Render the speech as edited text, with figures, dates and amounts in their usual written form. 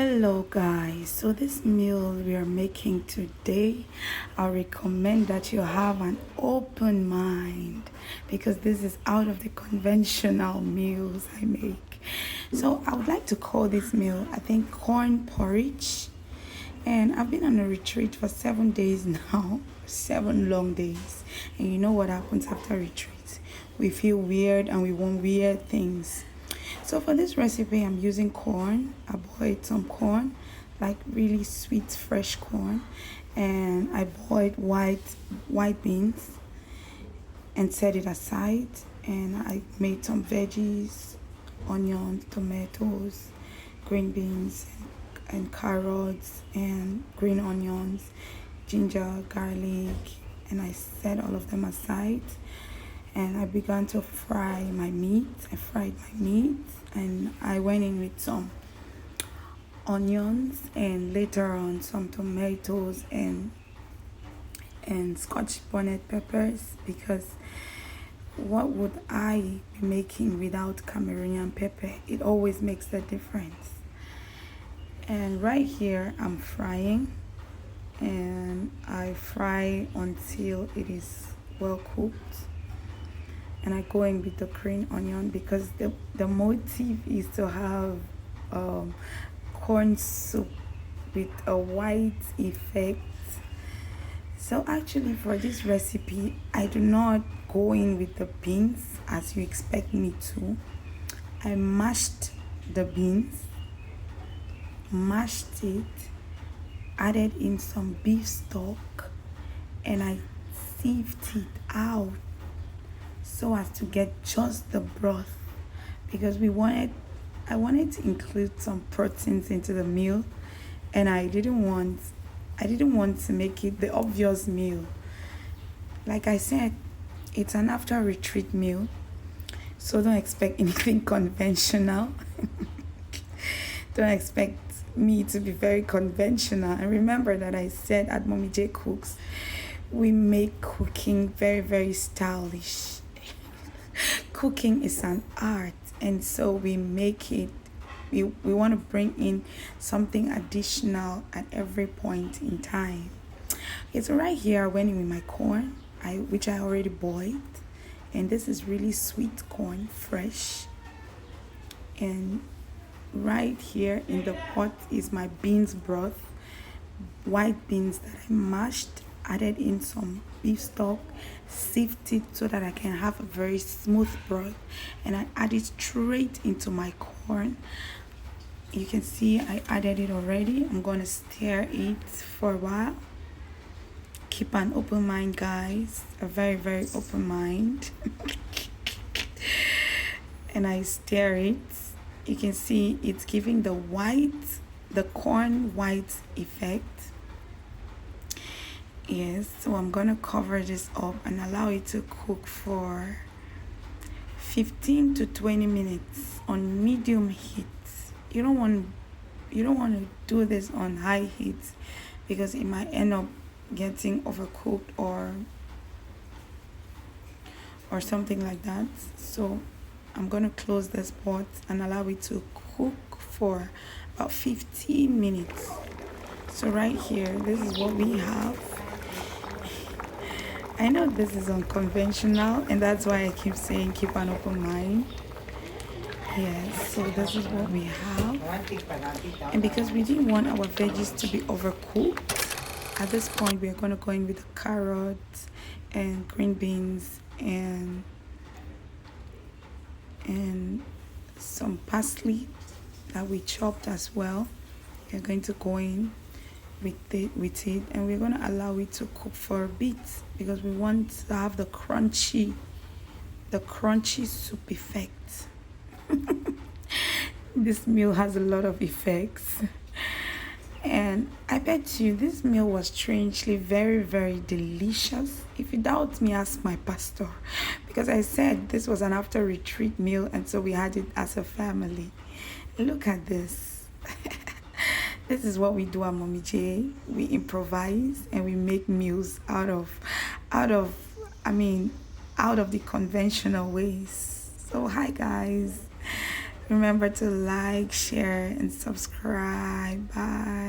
Hello guys, so this meal we are making today, I recommend that you have an open mind because this is out of the conventional meals I make. So I would like to call this meal, I think, corn porridge. And I've been on a retreat for 7 days now, 7 long days. And you know what happens after retreat? We feel weird and we want weird things. So for this recipe, I'm using corn. I boiled some corn, like really sweet fresh corn, and I boiled white beans and set it aside. And I made some veggies, onions, tomatoes, green beans, and carrots, and green onions, ginger, garlic, and I set all of them aside. And I began to fry my meat. I fried my meat and I went in with some onions and later on some tomatoes and scotch bonnet peppers, because what would I be making without Cameroonian pepper? It always makes a difference. And right here I'm frying, and I fry until it is well cooked, and I go in with the green onion because the motive is to have corn soup with a white effect. So actually for this recipe, I do not go in with the beans as you expect me to. I mashed the beans, mashed it, added in some beef stock, and I sieved it out so as to get just the broth, because I wanted to include some proteins into the meal, and I didn't want to make it the obvious meal. Like I said, it's an after retreat meal, so don't expect anything conventional. Don't expect me to be very conventional. And remember that I said at Mommy J Cooks, we make cooking very, very stylish. Cooking is an art, and so we make it, we want to bring in something additional at every point in time. Okay, so right here I went in with my corn, which I already boiled, and this is really sweet corn, fresh. And right here in the pot is my beans broth, white beans that I mashed, added in some beef stock, sieved it so that I can have a very smooth broth, and I add it straight into my corn. You can see I added it already. I'm gonna stir it for a while. Keep an open mind, guys, a very, very open mind. And I stir it. You can see it's giving the corn white effect. Yes, so I'm gonna cover this up and allow it to cook for 15 to 20 minutes on medium heat. You don't want to do this on high heat because it might end up getting overcooked or something like that. So I'm gonna close this pot and allow it to cook for about 15 minutes. So right here, this is what we have. I know this is unconventional, and that's why I keep saying keep an open mind. Yes, so this is what we have. And because we didn't want our veggies to be overcooked, at this point we are going to go in with the carrots and green beans and some parsley that we chopped as well. We're going to go in with it, and we're going to allow it to cook for a bit because we want to have the crunchy soup effect. This meal has a lot of effects, and I bet you this meal was strangely very, very delicious. If you doubt me, ask my pastor, because I said this was an after retreat meal, and so we had it as a family. Look at this. This is what we do at Mommy J. We improvise and we make meals out of the conventional ways. So hi guys, Remember to like, share, and subscribe. Bye.